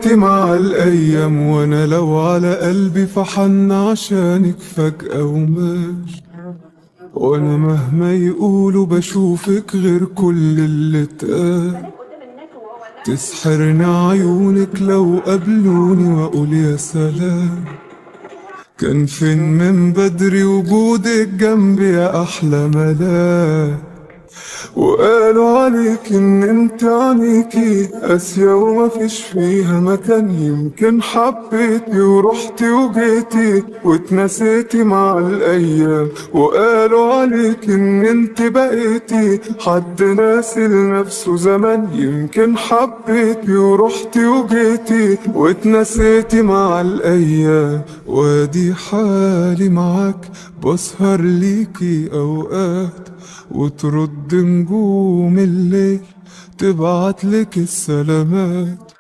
نسيتي مع الأيام، وأنا لو على قلبي فحن عشانك فجأة وماشي. وأنا مهما يقولوا بشوفك غير كل اللي اتقال. تسحرني عيونك لو قابلوني وأقول يا سلام. كان فين من بدري وجودك جنبي يا أحلى ملاك. وقالوا عليك ان انت عليكي قاسية ومفيش فيها مكان. يمكن حبيتي ورحتي وجيتي واتنسيتي مع الايام. وقالوا عليك ان انت بقيتي حد ناسي لنفسه زمان. يمكن حبيتي ورحتي وجيتي واتنسيتي مع الايام. وادي حالي معاك بسهر ليكي اوقات، وترد نجوم الليل تبعتلك السلامات.